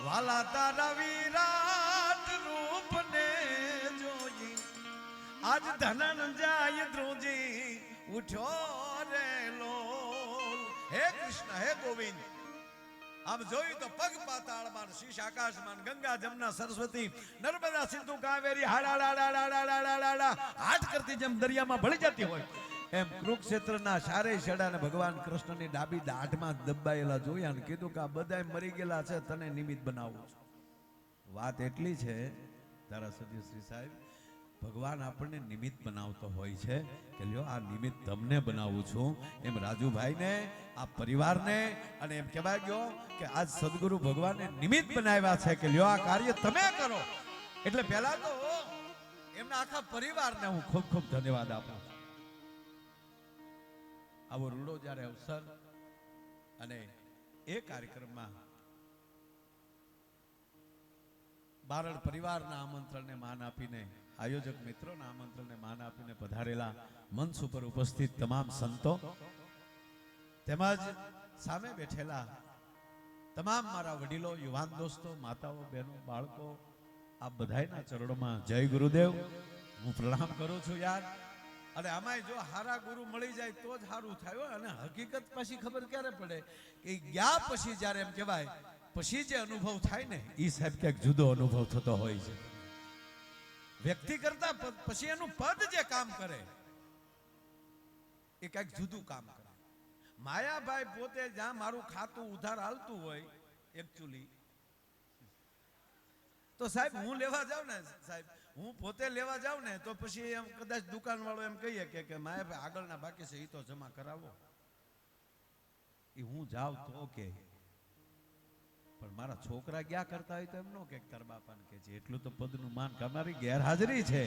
વાલા તારા વિરાટ રૂપ ને જોઈ આજ ધનંજય ધ્રુજી ઉઠ્યો રે લોલ. હે કૃષ્ણ હે ગોવિંદ, આમ જોયું તો પગ પાતાળમાં, શીશ આકાશમાં, ગંગા જમના સરસ્વતી નર્મદા સિંધુ કાવેરી હાડા હાટ કરતી જેમ દરિયામાં ભળી જતી હોય એમ કુરુક્ષેત્રના સારે છેડાને ભગવાન કૃષ્ણની ડાબી દાઢમાં દબાયેલા જોયા ને કીધું કે આ બધા મરી ગયેલા છે, તને નિમિત્ત બનાવું છું. વાત એટલી છે તારા સદી શ્રી સાહેબ, ભગવાન આપણને નિમિત્ત બનાવતો હોય છે કે લ્યો આ નિમિત્ત તમને બનાવું છું. એમ રાજુભાઈને, આ પરિવારને, અને એમ કહેવાય ગયો કે આજ સદગુરુ ભગવાને નિમિત્ત બનાવ્યા છે કે લ્યો આ કાર્ય તમે કરો. એટલે પહેલા તો એમના આખા પરિવારને હું ખૂબ ખૂબ ધન્યવાદ આપું. આવો રૂડો જ્યારે અવસર અને એ કાર્યક્રમમાં બારડ પરિવારના આમંત્રણને માન આપીને, આયોજક મિત્રોના આમંત્રણને માન આપીને પધારેલા મંચ ઉપર ઉપસ્થિત તમામ સંતો તેમજ સામે બેઠેલા તમામ મારા વડીલો, યુવાન દોસ્તો, માતાઓ, બહેનો, બાળકો, આ બધાયના ચરણોમાં જય ગુરુદેવ હું પ્રણામ કરું છું યાર. અને આમાંય જો હારા ગુરુ મળી જાય તો જ સારું થાય. અને હકીકત પછી ખબર ક્યારે પડે કે ગયા પછી જ્યારે એમ કહેવાય પછી જે અનુભવ થાય ને એ સાહેબ ક્યાંક જુદો અનુભવ થતો હોય છે. વ્યક્તિ કરતા પછી એનું પદ જે કામ કરે એ કઈક જુદું કામ કરે. માયાભાઈ પોતે જ્યાં મારું ખાતું ઉધાર હાલતું હોય એકચ્યુઅલી તો સાહેબ હું લેવા જાઉં ને, સાહેબ હું પોતે લેવા જાઉં ને તો પછી એમ કદાચ દુકાન વાળો એમ કહીએ કે માયાભાઈ આગળના બાકી છે એ તો જમા કરાવો. એ હું જાઉં તો કે પણ મારા છોકરા ગયા કરતા હોય તો એમ નો કે તાર બાપાને કે છે એટલું તો પદનું માન. તમારી ગેરહાજરી છે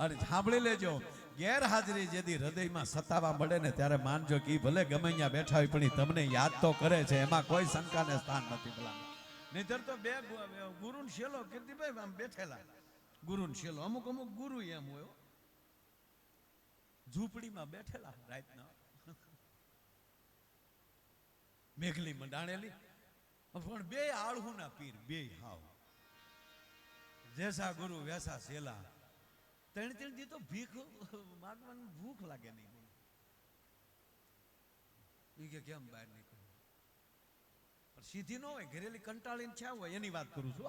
અને સાંભળી લેજો, ગેરહાજરી જેથી હૃદયમાં સતાવા મળે ને ત્યારે માનજો કે ભલે ગમે અહીંયા બેઠા હોય પણ તમને યાદ તો કરે છે, એમાં કોઈ શંકાને સ્થાન નથી. ભલા નહીતર તો બે ગુરુ શેલો કીર્તિભાઈ આમ બેઠેલા ગુરુ શેલો, અમુક અમુક ગુરુ એમ હોય ઝૂંપડીમાં બેઠેલા રાતના મેઘલી મંડાણેલી પણ બે આળહું ના પીર, બે હાવ જેસા ગુરુ વેસા શેલા. ત્રણ ત્રણ દી તો ભીખ માગવાની ભૂખ લાગે નહીં. એ કે કેમ બહાર નીકળ્યું પણ સીધી ન હોય, ઘરેલી કંટાળીને છા હોય એની વાત કરું છું.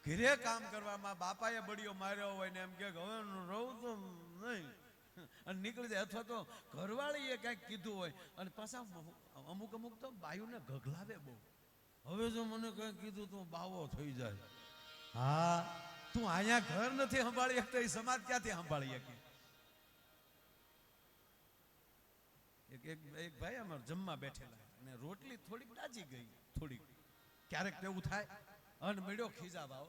ઘરે કામ કરવામાં બાપાએ બળીઓ માર્યો હોય ને એમ કે હવે રહું તો નહીં અને નીકળી જાય, અથવા તો ઘરવાળીએ કંઈક કીધું હોય અને પાછા અમુક અમુક તો બાયુને ગગલાવે બહુ. હવે જો મને કંઈક કીધું તો બાવો થઈ જાય. હા તું અહીંયા ઘર નથી સંભાળી શકતો એ સમાજ ક્યાંથી સંભાળી શકે? એક ભાઈ અમારે જમવા બેઠેલા અને રોટલી થોડીક દાજી ગઈ, થોડીક ક્યારેક તેવું થાય અને મળ્યો ખીજા ભાવ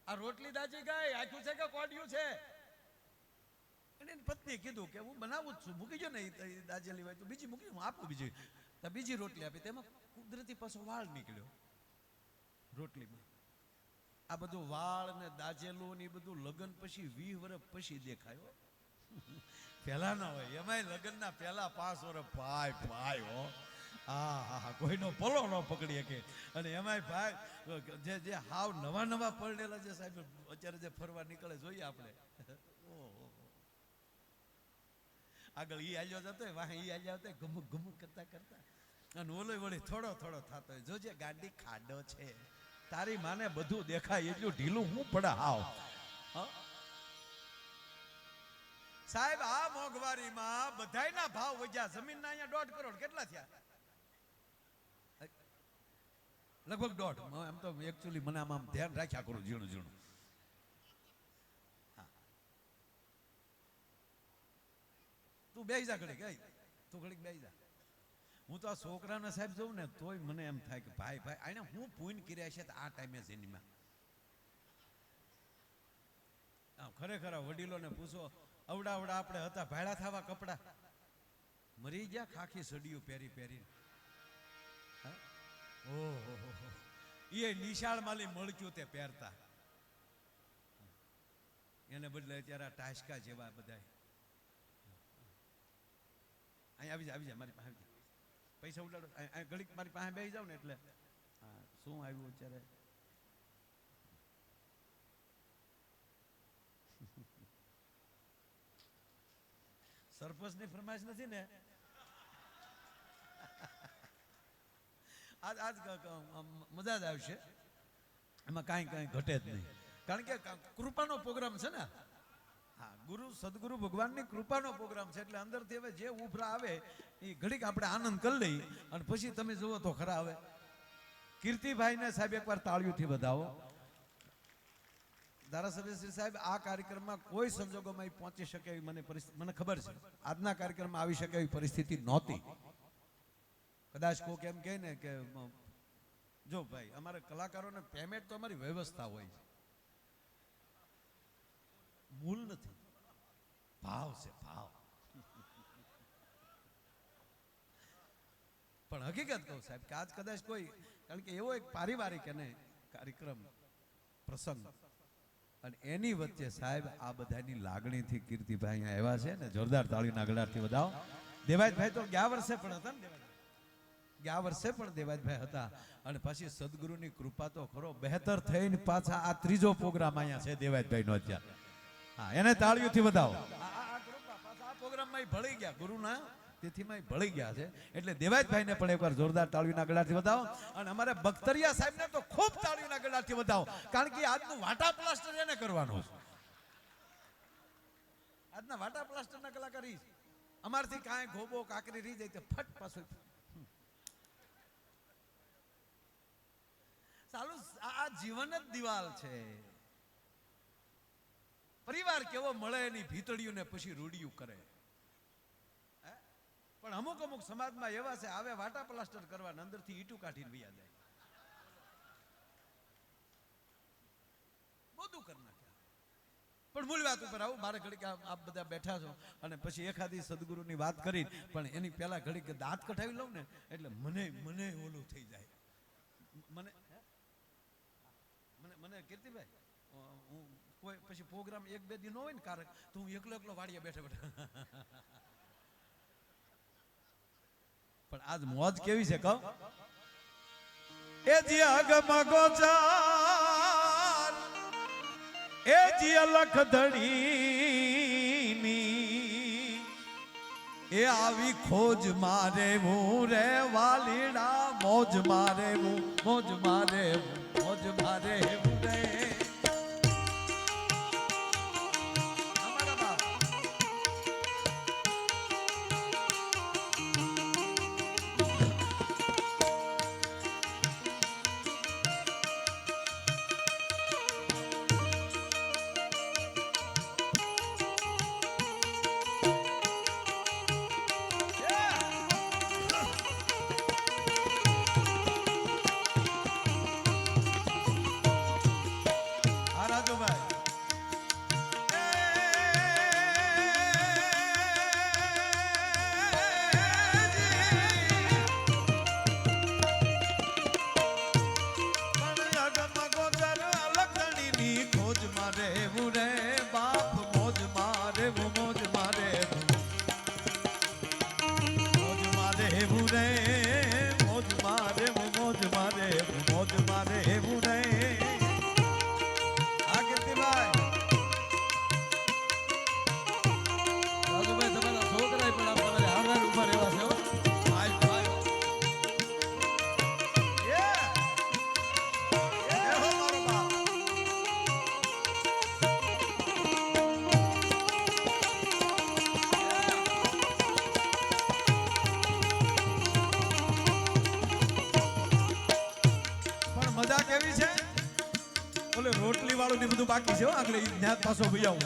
આ રોટલી દાજી ગઈ, આખું છે કે કોડિયું છે? એને પત્નીએ કીધું કે હું બનાવું જ છું, મૂકી જો ને દાજેલી હોય તો બીજી મૂકી, હું આપું બીજી. બીજી રોટલી આપી, તેમાં કુદરતી પાછો વાળ નીકળ્યો રોટલીમાં. આ બધું વાળ ને દાજેલું ને એ બધું લગ્ન પછી 20 વર્ષ પછી દેખાયો, પેલા ના હોય. એમાંય લગ્નના પહેલા 5 વર્ષ ભાઈ ભાઈ હો, હા કોઈનો પલો ન પકડી શકે. અને એમાંય ભાઈ જે હાવ નવા નવા પરણેલા છે સાહેબ, અત્યારે જે ફરવા નીકળે જોઈએ આપણે, આગળ ઈ હાલ્યો જતો હોય, વાહ ઈ હાલ્યો જતો ગમુક ગમુક કરતા કરતા અને ઓલો વળી થોડો થોડો થતો હોય, જોજે ગાડી ખાડો છે, તારી માને બધું દેખાય એટલું ઢીલું હું પડે હાવ. સાહેબ આ મોંઘવારીમાં બધાયના ભાવ વધ્યા. જમીનના અહીંયા 1.5 કરોડ કેટલા થયા? લગભગ 1.5. એમ તો એકચ્યુઅલી મને આમ ધ્યાન રાખ્યા કરું ઝીણું ઝીણું. તું બેસી જા ઘડીક, તું ઘડીક બેસી જા. હું તો આ છોકરાને સાહેબ જોઉં ને તોય મને એમ થાય કે ભાઈ ભાઈ આને હું પૂન કર્યા છે આ ટાઈમે જેનીમાં. ખરેખર વડીલોને પૂછો, અવડા અવડા આપણે હતા ભાડા થવા કપડા મરી ગયા, ખાખી સડિયું પહેરી પહેરીને. ઓહો એ નિશાળ માલી મળક્યું તે પહેરતા, એને બદલે અત્યારે ટાસકા જેવા બધા. અહીં આવી જા મારી પાસે, પૈસા ઉડાડો ઘડીક મારી પાસે બેસી જાવ ને એટલે શું આવ્યું અત્યારે? સરપંચની ફરમાઈશ નથી ને? આજ મજા જ આવશે, એમાં કાંઈ ઘટે જ નહીં, કારણ કે કૃપાનો પ્રોગ્રામ છે ને. હા, સદગુરુ ભગવાનની કૃપાનો પ્રોગ્રામ છે, એટલે અંદરથી હવે જે ઉભરા આવે એ ઘડીક આપણે આનંદ કરી લઈ, અને પછી તમે જુઓ તો ખરા. હવે કીર્તિભાઈને સાહેબ એકવાર તાળીઓથી વધાવો. ધારાસભ્ય શ્રી સાહેબ, આ કાર્યક્રમમાં કોઈ સંજોગોમાં પહોંચી શકે એવી મને ખબર છે, આજના કાર્યક્રમમાં આવી શકે એવી પરિસ્થિતિ નહોતી. કદાચ કોઈ એમ કહે ને કે જો ભાઈ, અમારે કલાકારોને પેમેન્ટ તો અમારી વ્યવસ્થા હોય છે, મૂલ નથી, ભાવ છે, ભાવ. પણ હકીકત કહું સાહેબ કે આજ કદાચ કોઈ, કારણ કે એવો એક પારિવારિક અને કાર્યક્રમ પ્રસંગ, અને એની વચ્ચે સાહેબ આ બધાની લાગણીથી કીર્તિભાઈ અહીંયા આવ્યા છે ને, જોરદાર તાળીના ગળાથી વધાવો. દેવાયતભાઈ તો ગયા વર્ષે પણ હતા ને, દેવાયતભાઈ હતા, અને પછી સદગુરુની કૃપા તો ખરો, બહેતર થઈને પાછા આ ત્રીજો પ્રોગ્રામ અહીંયા છે દેવાયતભાઈનો અત્યારે. હા, એને તાળીઓથી વધાવો. આ કૃપા પાછા આ પ્રોગ્રામમાં ભળી ગયા, ગુરુના તિથિમાં ભળી ગયા છે, એટલે દેવાયતભાઈને પણ એકવાર જોરદાર તાળીના ગળાથી વધાવો. અને અમારે બખ્તરિયા સાહેબને તો ખૂબ તાળીના ગળાથી વધાવો, કારણ કે આજનું વાટા પ્લાસ્ટર એને કરવાનું છે. આજના વાટા પ્લાસ્ટરના કલાકાર ઈ અમારથી કાંઈ ગોબો કાકરી રહી જાય તો ફટ પાછું ચાલુ. આ જીવન જ દિવાલ છે. પરિવાર કેવો મળે એની ભીતળીઓને પછી રૂડિયું કરે. પણ અમુક સમાજમાં એવા છે, આવે વાટા પ્લાસ્ટર કરવા, અંદરથી ઈટું કાઢીને વૈયા જાય, બધું કરી નાખ્યા. પણ મૂળ વાત ઉપર આવું, મારે ઘડીક આપ બધા બેઠા છો, અને પછી એખાદી સદગુરુની વાત કરી, પણ એની પહેલા ઘડીક દાંત કઢાવી લઉં ને, એટલે મને ઓલું થઈ જાય. મને કીર્તિભાઈ, હું કોઈ પછી પ્રોગ્રામ 1-2 દિન હોય ને કારક, તો હું એકલો વાડીએ બેઠા પણ આજ મોજ કેવી છે કહો. એ જી અગમ ગોચાર, એ જી અલખ ધડીની, એ આવી ખોજ મારે હું રે વાલીડા, મોજ મારે હું, મોજ મારે હું, મોજ મારે હું રે. રોટલી વાળું ને બધું બાકી છે, આગળ પાછો ભૈયા